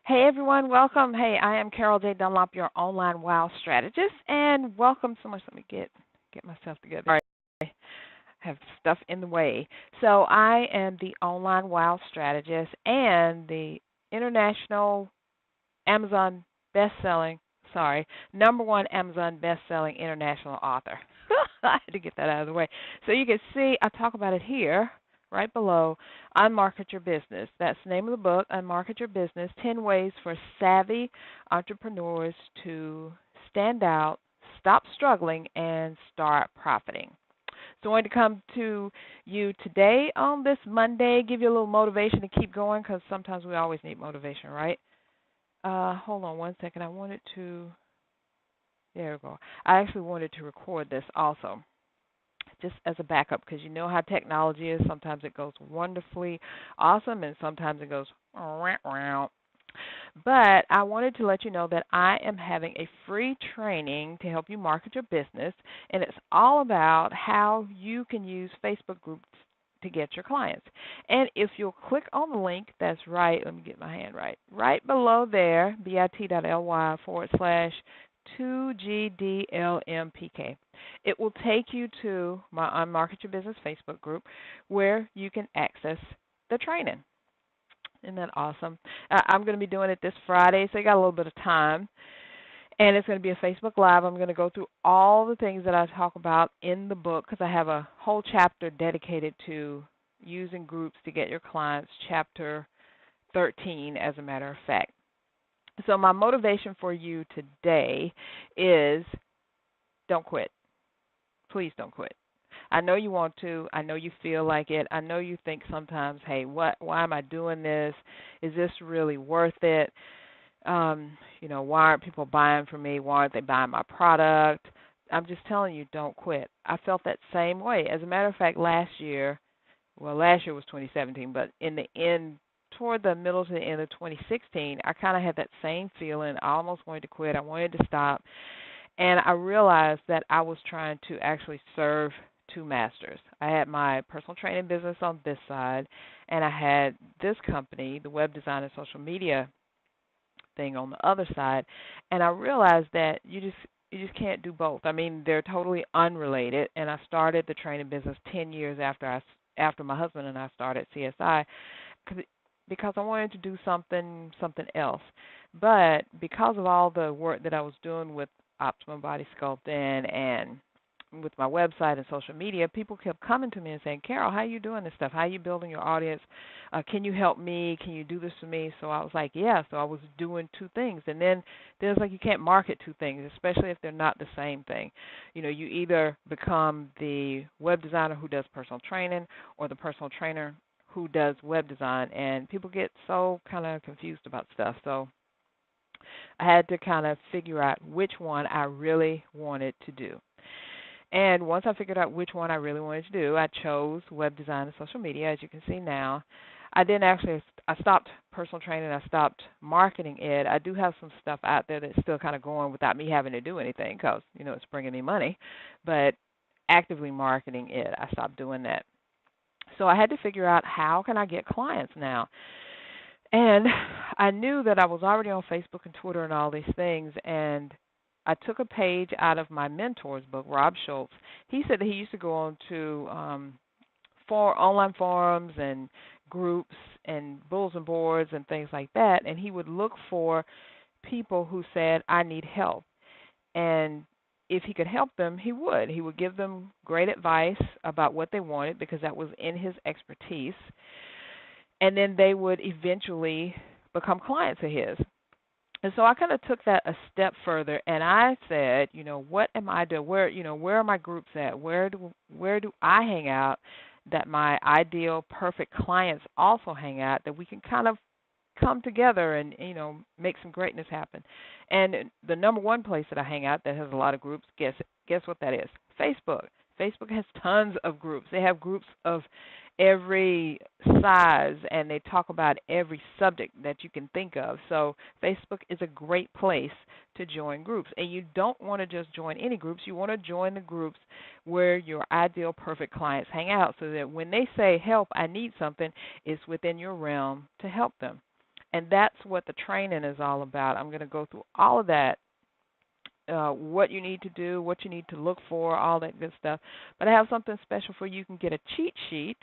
Hey everyone, welcome. Hey, I am Carol J. Dunlop, your online wow strategist, and welcome so much. Let me get myself together. Sorry, I have stuff in the way. So I am the online wow strategist and the international Amazon best-selling, sorry, number one Amazon best-selling international author. I had to get that out of the way. So you can see I talk about it here, right below, Unmarket Your Business. That's the name of the book, Unmarket Your Business, 10 Ways for Savvy Entrepreneurs to Stand Out, Stop Struggling, and Start Profiting. So I wanted to come to you today on this Monday, give you a little motivation to keep going because sometimes we always need motivation, right? Hold on one second. There we go. I actually wanted to record this also, just as a backup, because you know how technology is. Sometimes it goes wonderfully awesome, and sometimes it goes rah, rah. But I wanted to let you know that I am having a free training to help you market your business, and it's all about how you can use Facebook groups to get your clients. And if you'll click on the link that's right, let me get my hand right below there, bit.ly/2GDLMPK. It will take you to my Unmarket Your Business Facebook group where you can access the training. Isn't that awesome? I'm going to be doing it this Friday, so you got a little bit of time. And it's going to be a Facebook Live. I'm going to go through all the things that I talk about in the book because I have a whole chapter dedicated to using groups to get your clients, chapter 13, as a matter of fact. So my motivation for you today is don't quit. Please don't quit. I know you want to. I know you feel like it. I know you think sometimes, hey, why am I doing this? Is this really worth it? Why aren't people buying from me? Why aren't they buying my product? I'm just telling you, don't quit. I felt that same way. As a matter of fact, last year was 2017, but in the end, toward the middle to the end of 2016, I kind of had that same feeling. I almost wanted to quit. I wanted to stop. And I realized that I was trying to actually serve two masters. I had my personal training business on this side, and I had this company, the web design and social media thing, on the other side. And I realized that you just can't do both. I mean, they're totally unrelated. And I started the training business 10 years after my husband and I started CSI because I wanted to do something else. But because of all the work that I was doing with optimum body sculpting and with my website and social media, people kept coming to me and saying, Carol, how are you doing this stuff? How are you building your audience? Can you help me? Can you do this for me? So I was like, yeah. So I was doing two things. And then there's like you can't market two things, especially if they're not the same thing. You either become the web designer who does personal training or the personal trainer who does web design. And people get so kind of confused about stuff. So I had to kind of figure out which one I really wanted to do. And once I figured out which one I really wanted to do, I chose web design and social media, as you can see now. I stopped personal training. I stopped marketing it. I do have some stuff out there that's still kind of going without me having to do anything because, it's bringing me money. But actively marketing it, I stopped doing that. So I had to figure out how can I get clients now. And I knew that I was already on Facebook and Twitter and all these things, and I took a page out of my mentor's book, Rob Schultz. He said that he used to go on to for online forums and groups and bulletin boards and things like that, and he would look for people who said, I need help. And if he could help them, he would. He would give them great advice about what they wanted because that was in his expertise. And then they would eventually become clients of his. And so I kind of took that a step further, and I said, what am I doing? Where are my groups at? Where do I hang out that my ideal, perfect clients also hang out, that we can kind of come together and, make some greatness happen. And the number one place that I hang out that has a lot of groups, guess what that is? Facebook. Facebook has tons of groups. They have groups of every size, and they talk about every subject that you can think of. So Facebook is a great place to join groups. And you don't want to just join any groups. You want to join the groups where your ideal, perfect clients hang out so that when they say, help, I need something, it's within your realm to help them. And that's what the training is all about. I'm going to go through all of that, what you need to do, what you need to look for, all that good stuff. But I have something special for you. You can get a cheat sheet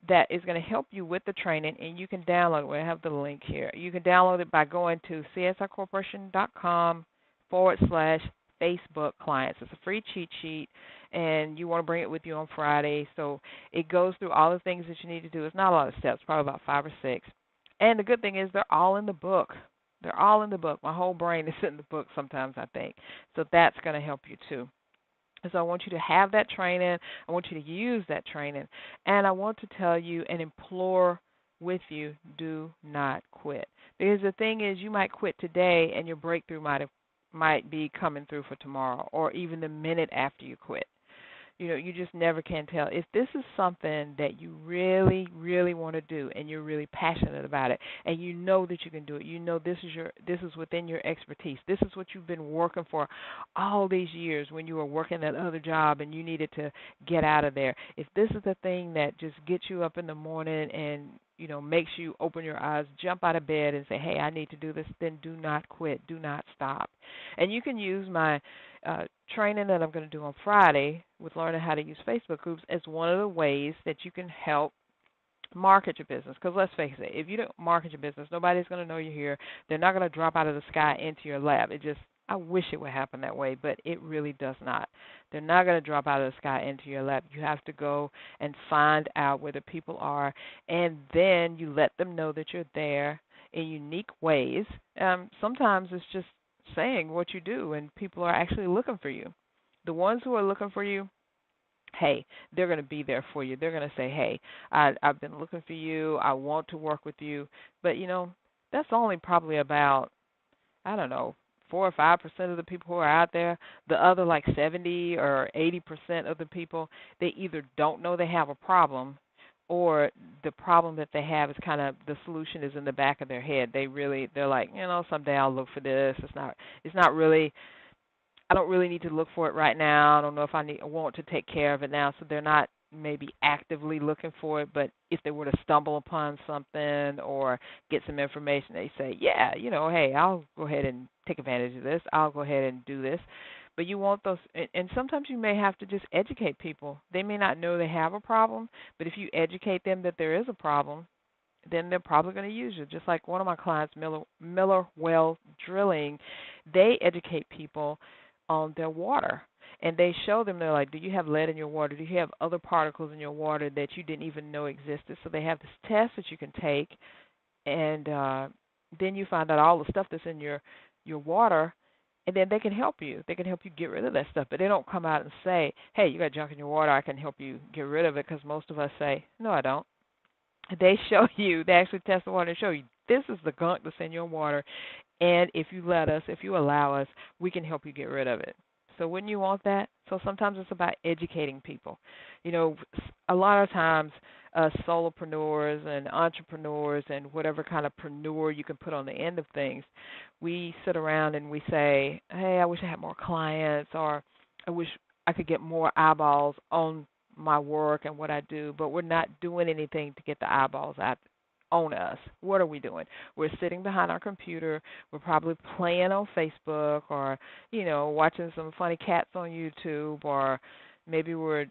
that is going to help you with the training, and you can download it. I have the link here. You can download it by going to csrcorporation.com/Facebook clients. It's a free cheat sheet, and you want to bring it with you on Friday. So it goes through all the things that you need to do. It's not a lot of steps, probably about 5 or 6. And the good thing is they're all in the book. They're all in the book. My whole brain is in the book sometimes, I think. So that's going to help you too. So I want you to have that training. I want you to use that training. And I want to tell you and implore with you, do not quit. Because the thing is, you might quit today and your breakthrough might be coming through for tomorrow or even the minute after you quit. You know, you just never can tell. If this is something that you really, really want to do and you're really passionate about it and you know that you can do it, you know this is within your expertise. This is what you've been working for all these years when you were working that other job and you needed to get out of there. If this is the thing that just gets you up in the morning and makes you open your eyes, jump out of bed and say, hey, I need to do this, then do not quit. Do not stop. And you can use my training that I'm going to do on Friday with learning how to use Facebook groups as one of the ways that you can help market your business. Because let's face it, if you don't market your business, nobody's going to know you're here. They're not going to drop out of the sky into your lap. I wish it would happen that way, but it really does not. They're not going to drop out of the sky into your lap. You have to go and find out where the people are, and then you let them know that you're there in unique ways. Sometimes it's just saying what you do, and people are actually looking for you. The ones who are looking for you, hey, they're going to be there for you. They're going to say, hey, I've been looking for you. I want to work with you. But, that's only probably about, I don't know, 4 or 5% of the people who are out there. The other, like 70 or 80% of the people, they either don't know they have a problem, or the problem that they have is kind of the solution is in the back of their head. They're like, someday I'll look for this. It's not really. I don't really need to look for it right now. I don't know if I want to take care of it now. So they're not maybe actively looking for it, but if they were to stumble upon something or get some information, they say, yeah, hey, I'll go ahead and take advantage of this. I'll go ahead and do this. But you want those, and sometimes you may have to just educate people. They may not know they have a problem, but if you educate them that there is a problem, then they're probably going to use you. Just like one of my clients, Miller Well Drilling, they educate people on their water. And they show them, they're like, do you have lead in your water? Do you have other particles in your water that you didn't even know existed? So they have this test that you can take, and then you find out all the stuff that's in your water, and then they can help you. They can help you get rid of that stuff. But they don't come out and say, hey, you got junk in your water, I can help you get rid of it, because most of us say, no, I don't. They show you, they actually test the water and show you, this is the gunk that's in your water, and if you allow us, we can help you get rid of it. So wouldn't you want that? So sometimes it's about educating people. A lot of times solopreneurs and entrepreneurs and whatever kind of preneur you can put on the end of things, we sit around and we say, hey, I wish I had more clients, or I wish I could get more eyeballs on my work and what I do, but we're not doing anything to get the eyeballs out on us. What are we doing? We're sitting behind our computer. We're probably playing on Facebook, or watching some funny cats on YouTube, or maybe we're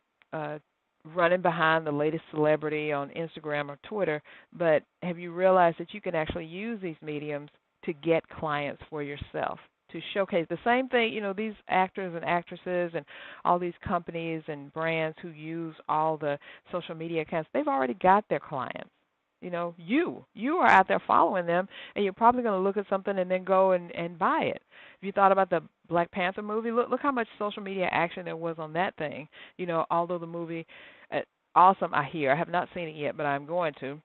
running behind the latest celebrity on Instagram or Twitter. But have you realized that you can actually use these mediums to get clients for yourself, to showcase the same thing? These actors and actresses and all these companies and brands who use all the social media accounts, they've already got their clients. You are out there following them, and you're probably going to look at something and then go and buy it. If you thought about the Black Panther movie, look how much social media action there was on that thing. Although the movie, awesome, I have not seen it yet, but I'm going to.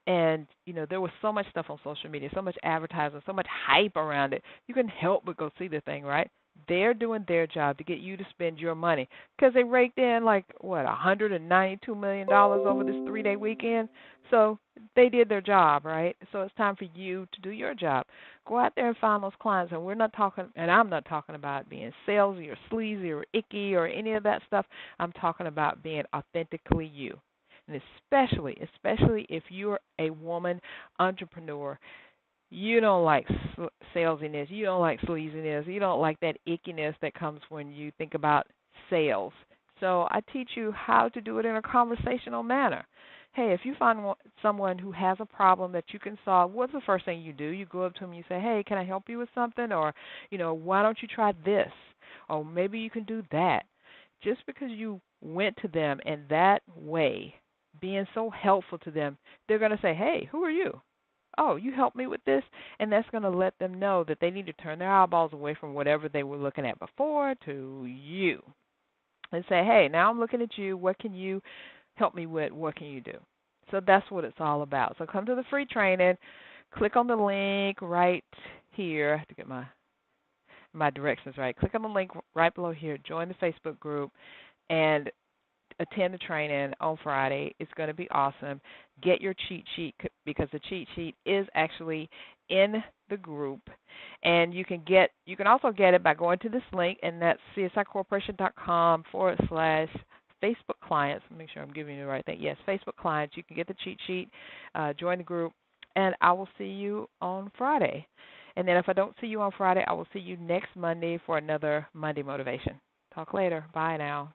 And, there was so much stuff on social media, so much advertising, so much hype around it. You couldn't help but go see the thing, right? They're doing their job to get you to spend your money, because they raked in $192 million over this 3-day weekend. So they did their job, right? So it's time for you to do your job. Go out there and find those clients. And I'm not talking about being salesy or sleazy or icky or any of that stuff. I'm talking about being authentically you. And especially if you're a woman entrepreneur, you don't like salesiness, you don't like sleaziness, you don't like that ickiness that comes when you think about sales. So I teach you how to do it in a conversational manner. Hey, if you find someone who has a problem that you can solve, what's the first thing you do? You go up to them and you say, hey, can I help you with something? Or, why don't you try this? Or maybe you can do that. Just because you went to them in that way, being so helpful to them, they're going to say, hey, who are you? Oh, you helped me with this? And that's going to let them know that they need to turn their eyeballs away from whatever they were looking at before to you and say, hey, now I'm looking at you. What can you help me with? What can you do? So that's what it's all about. So come to the free training. Click on the link right here. I have to get my directions right. Click on the link right below here. Join the Facebook group and attend the training on Friday. It's going to be awesome. Get your cheat sheet because the cheat sheet is actually in the group, and you can also get it by going to this link, and that's csicorporation.com/Facebook clients. Make sure I'm giving you the right thing. Yes, Facebook clients. You can get the cheat sheet, join the group, and I will see you on Friday. And then if I don't see you on Friday, I will see you next Monday for another Monday Motivation. Talk later. Bye now.